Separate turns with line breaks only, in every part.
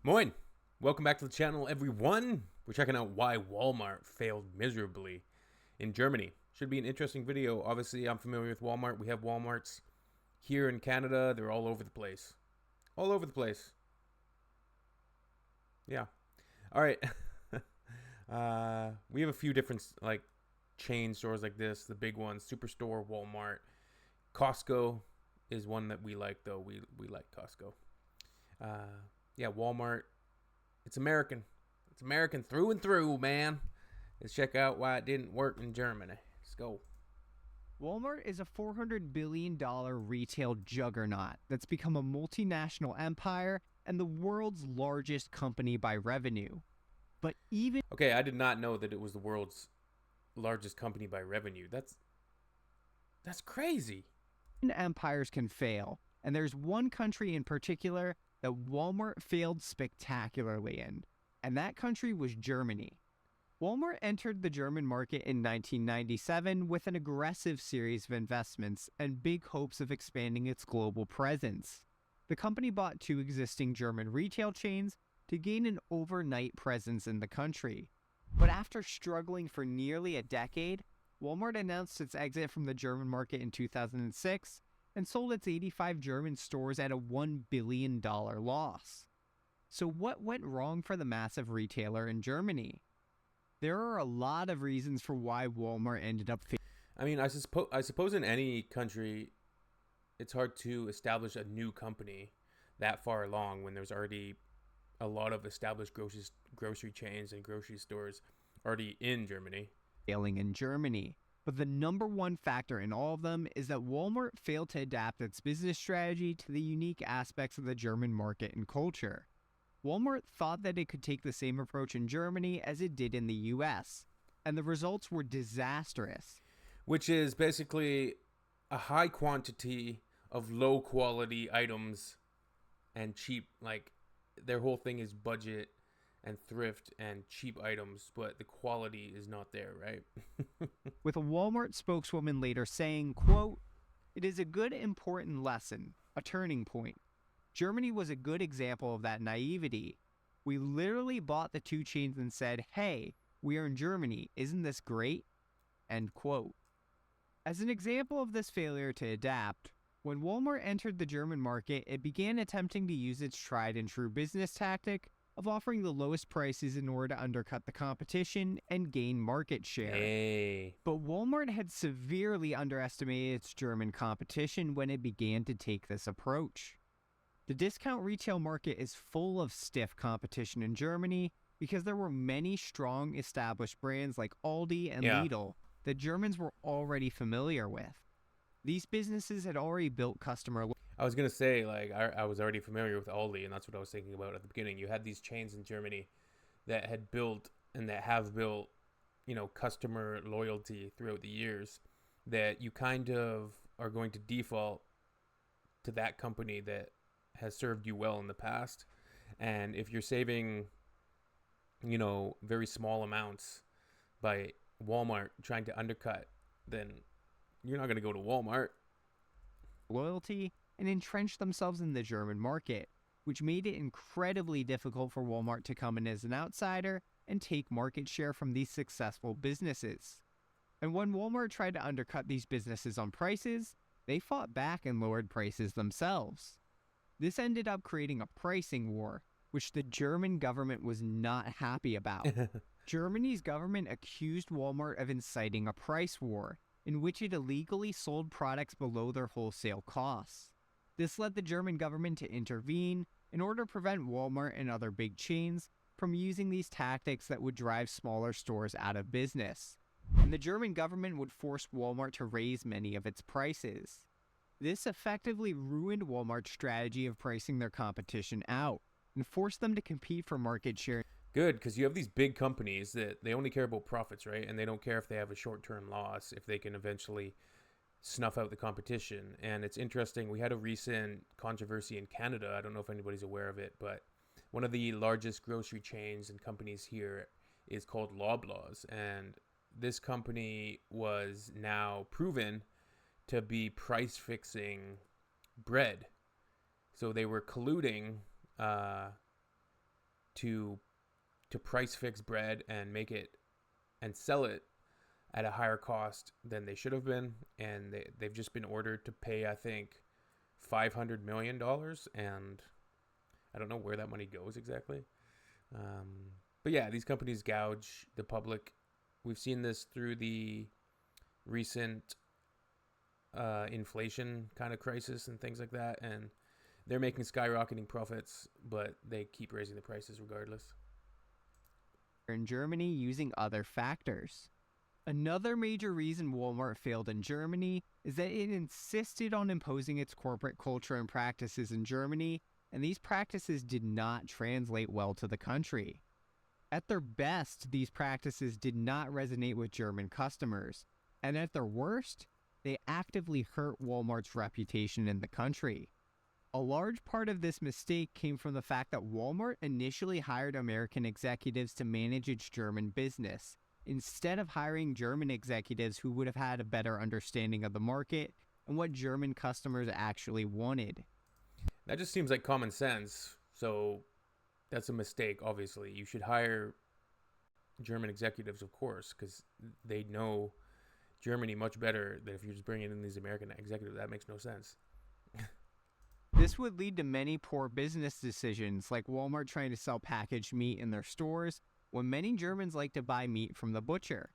Moin! Welcome back to the channel, everyone. We're checking out why Walmart failed miserably in Germany. Should be an interesting video. Obviously, I'm familiar with Walmart. We have Walmarts here in Canada. They're all over the place. All over the place. Yeah. All right. We have a few different chain stores like this. The big ones: Superstore, Walmart, Costco is one that we like though. We like Costco. Yeah, Walmart. It's American. It's American through and through, man. Let's check out why it didn't work in Germany. Let's go.
Walmart is a $400 billion retail juggernaut that's become a multinational empire and the world's largest company by revenue. But even
Okay, I did not know that it was the world's largest company by revenue. That's crazy.
empires can fail, and there's one country in particular that Walmart failed spectacularly in, and that country was Germany. Walmart entered the German market in 1997 with an aggressive series of investments and big hopes of expanding its global presence. The company bought two existing German retail chains to gain an overnight presence in the country. But after struggling for nearly a decade, Walmart announced its exit from the German market in 2006 and sold its 85 German stores at a $1 billion loss. So what went wrong for the massive retailer in Germany? There are a lot of reasons for why Walmart ended up failing.
I mean, I suppose in any country, it's hard to establish a new company that far along when there's already a lot of established grocery chains and grocery stores already in Germany.
In Germany. But the number one factor in all of them is that Walmart failed to adapt its business strategy to the unique aspects of the German market and culture. Walmart thought that it could take the same approach in Germany as it did in the US, and the results were disastrous.
Which is basically a high quantity of low quality items and cheap, their whole thing is budget and thrift and cheap items, but the quality is not there, right?
With a Walmart spokeswoman later saying, quote, "It is a good important lesson, a turning point. Germany was a good example of that naivety. We literally bought the two chains and said, hey, we are in Germany, isn't this great?" End quote. As an example of this failure to adapt, when Walmart entered the German market, it began attempting to use its tried and true business tactic of offering the lowest prices in order to undercut the competition and gain market share.
Hey.
But Walmart had severely underestimated its German competition when it began to take this approach. The discount retail market is full of stiff competition in Germany because there were many strong established brands like Aldi and Lidl that Germans were already familiar with. These businesses had already built customer.
I was going to say, I was already familiar with Aldi, and that's what I was thinking about at the beginning. You had these chains in Germany that had built and that have built, customer loyalty throughout the years, that you kind of are going to default to that company that has served you well in the past. And if you're saving, very small amounts by Walmart trying to undercut, then you're not going to go to Walmart.
Loyalty and entrench themselves in the German market, which made it incredibly difficult for Walmart to come in as an outsider and take market share from these successful businesses. And when Walmart tried to undercut these businesses on prices, they fought back and lowered prices themselves. This ended up creating a pricing war, which the German government was not happy about. Germany's government accused Walmart of inciting a price war, in which it illegally sold products below their wholesale costs. This led the German government to intervene in order to prevent Walmart and other big chains from using these tactics that would drive smaller stores out of business. And the German government would force Walmart to raise many of its prices. This effectively ruined Walmart's strategy of pricing their competition out and forced them to compete for market share.
Good, because you have these big companies that they only care about profits, right? And they don't care if they have a short-term loss, if they can eventually snuff out the competition. And it's interesting, we had a recent controversy in Canada. I don't know if anybody's aware of it, but one of the largest grocery chains and companies here is called Loblaws. And this company was now proven to be price fixing bread. So they were colluding to price fix bread and make it and sell it at a higher cost than they should have been, and they've just been ordered to pay, I think, $500 million, and I don't know where that money goes exactly. But yeah, these companies gouge the public. We've seen this through the recent inflation kind of crisis and things like that, and they're making skyrocketing profits, but they keep raising the prices regardless.
In Germany, using other factors. Another major reason Walmart failed in Germany is that it insisted on imposing its corporate culture and practices in Germany, and these practices did not translate well to the country. At their best, these practices did not resonate with German customers, and at their worst, they actively hurt Walmart's reputation in the country. A large part of this mistake came from the fact that Walmart initially hired American executives to manage its German business, instead of hiring German executives who would have had a better understanding of the market and what German customers actually wanted.
That just seems like common sense, so that's a mistake, obviously. You should hire German executives, of course, because they know Germany much better than if you're just bringing in these American executives. That makes no sense.
This would lead to many poor business decisions, like Walmart trying to sell packaged meat in their stores, when many Germans like to buy meat from the butcher.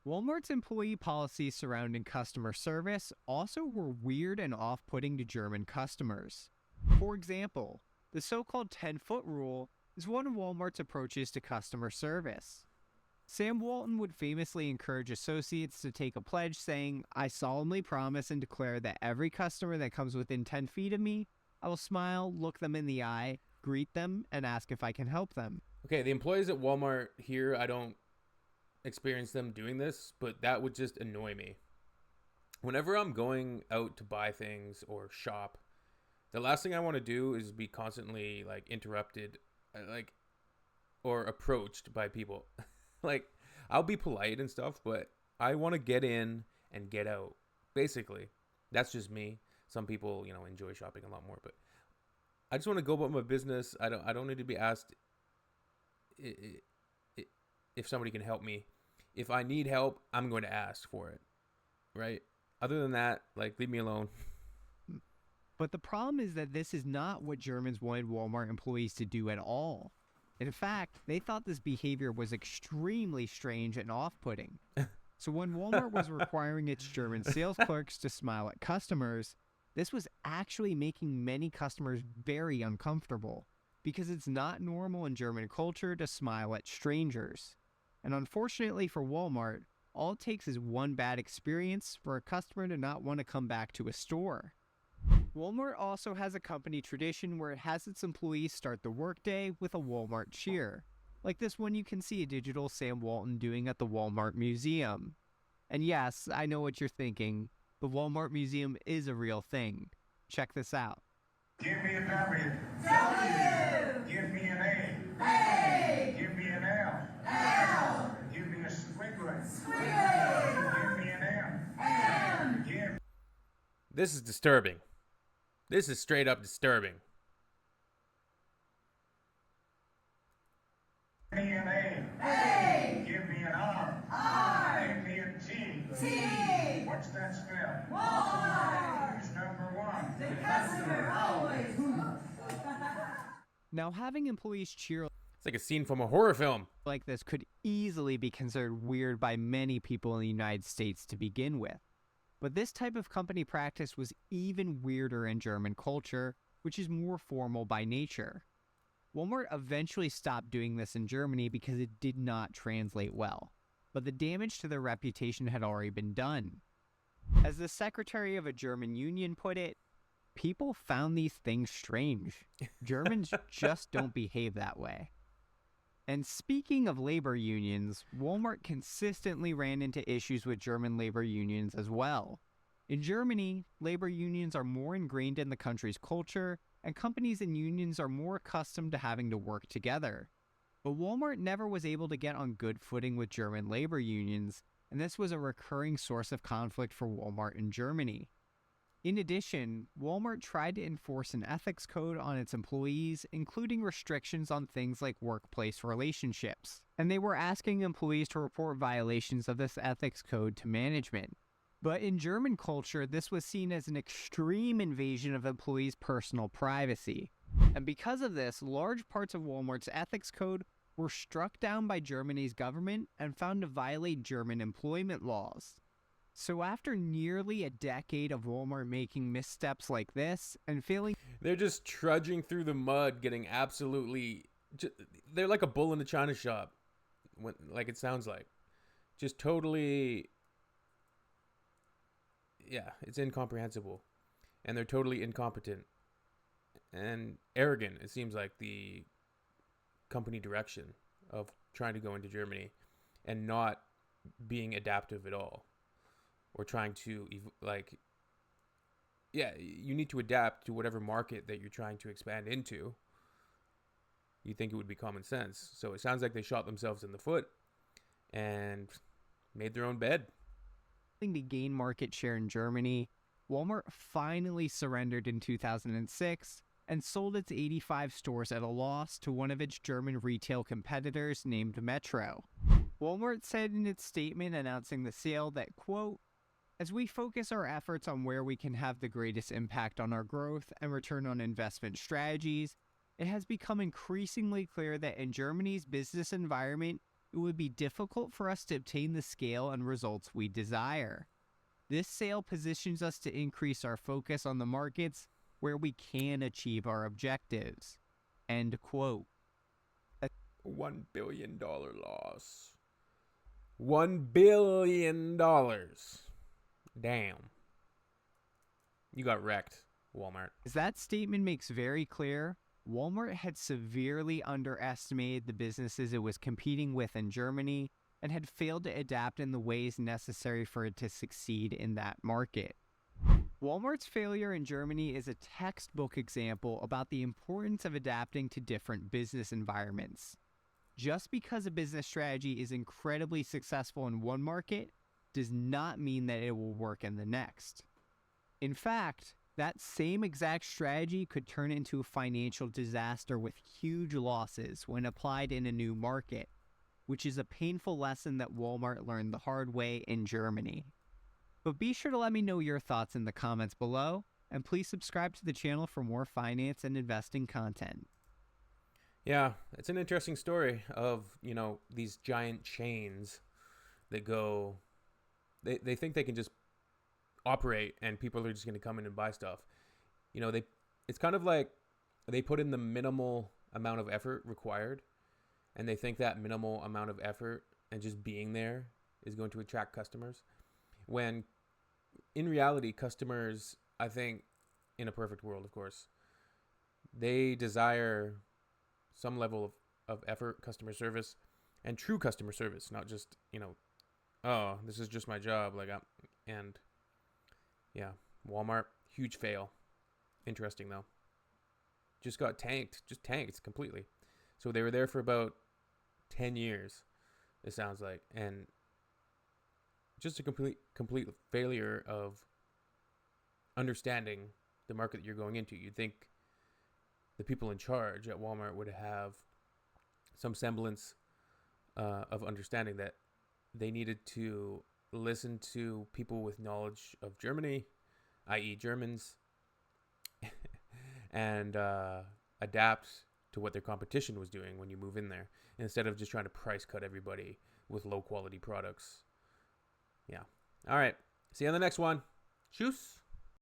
Walmart's employee policies surrounding customer service also were weird and off-putting to German customers. For example, the so-called 10-foot rule is one of Walmart's approaches to customer service. Sam Walton would famously encourage associates to take a pledge saying, "I solemnly promise and declare that every customer that comes within 10 feet of me, I will smile, look them in the eye, greet them, and ask if I can help them."
Okay, the employees at Walmart here, I don't experience them doing this, but that would just annoy me. Whenever I'm going out to buy things or shop, the last thing I want to do is be constantly like interrupted, like, or approached by people. Like, I'll be polite and stuff, but I want to get in and get out. Basically, that's just me. Some people, enjoy shopping a lot more, but I just want to go about my business. I don't need to be asked if somebody can help me. If I need help, I'm going to ask for it, right? Other than that, leave me alone.
But the problem is that this is not what Germans wanted Walmart employees to do at all. In fact, they thought this behavior was extremely strange and off-putting. So when Walmart was requiring its German sales clerks to smile at customers, this was actually making many customers very uncomfortable, because it's not normal in German culture to smile at strangers. And unfortunately for Walmart, all it takes is one bad experience for a customer to not want to come back to a store. Walmart also has a company tradition where it has its employees start the workday with a Walmart cheer, like this one you can see a digital Sam Walton doing at the Walmart Museum. And yes, I know what you're thinking, the Walmart Museum is a real thing. Check this out.
Give me a W. W. Give me an A. A. Give me an L. L. Give me a squiggly. Squiggly. Give me an M. M. Give
This is disturbing. This is straight up disturbing.
me an A. A. Give me an R. R. Give me a T. T. What's that spell? More. Who's number one? The customer always.
Now, having employees cheer
It's like a scene from a horror film.
like this could easily be considered weird by many people in the United States to begin with. But this type of company practice was even weirder in German culture, which is more formal by nature. Walmart eventually stopped doing this in Germany because it did not translate well, but the damage to their reputation had already been done. As the secretary of a German union put it, people found these things strange. Germans just don't behave that way. And speaking of labor unions, Walmart consistently ran into issues with German labor unions as well. In Germany, labor unions are more ingrained in the country's culture, and companies and unions are more accustomed to having to work together. But Walmart never was able to get on good footing with German labor unions, and this was a recurring source of conflict for Walmart in Germany. In addition, Walmart tried to enforce an ethics code on its employees, including restrictions on things like workplace relationships. And they were asking employees to report violations of this ethics code to management. But in German culture, this was seen as an extreme invasion of employees' personal privacy. And because of this, large parts of Walmart's ethics code were struck down by Germany's government and found to violate German employment laws. So after nearly a decade of Walmart making missteps like this and failing...
They're just trudging through the mud, getting absolutely... They're like a bull in the china shop, like it sounds like. Just totally... Yeah, it's incomprehensible. And they're totally incompetent. And arrogant, it seems like, the company direction of trying to go into Germany and not being adaptive at all. Or trying to, you need to adapt to whatever market that you're trying to expand into. You think it would be common sense. So it sounds like they shot themselves in the foot and made their own bed.
To gain market share in Germany, Walmart finally surrendered in 2006 and sold its 85 stores at a loss to one of its German retail competitors named Metro. Walmart said in its statement announcing the sale that, quote, "As we focus our efforts on where we can have the greatest impact on our growth and return on investment strategies, it has become increasingly clear that in Germany's business environment, it would be difficult for us to obtain the scale and results we desire. This sale positions us to increase our focus on the markets where we can achieve our objectives." End quote.
$1 billion loss. $1 billion. Damn. You got wrecked, Walmart.
As that statement makes very clear, Walmart had severely underestimated the businesses it was competing with in Germany and had failed to adapt in the ways necessary for it to succeed in that market. Walmart's failure in Germany is a textbook example about the importance of adapting to different business environments. Just because a business strategy is incredibly successful in one market does not mean that it will work in the next. In fact, that same exact strategy could turn into a financial disaster with huge losses when applied in a new market, which is a painful lesson that Walmart learned the hard way in Germany. But be sure to let me know your thoughts in the comments below, and please subscribe to the channel for more finance and investing content.
Yeah, it's an interesting story of, these giant chains that go... They think they can just operate and people are just going to come in and buy stuff. It's kind of like they put in the minimal amount of effort required, and they think that minimal amount of effort and just being there is going to attract customers. When in reality, customers, I think, in a perfect world, of course, they desire some level of effort, customer service, and true customer service, not just, oh, this is just my job. Walmart, huge fail. Interesting, though. Just got tanked. Just tanked completely. So they were there for about 10 years, it sounds like. And just a complete failure of understanding the market that you're going into. You'd think the people in charge at Walmart would have some semblance of understanding that they needed to listen to people with knowledge of Germany, i.e. Germans, and adapt to what their competition was doing when you move in there, instead of just trying to price cut everybody with low quality products. Yeah. All right. See you on the next one. Tschüss.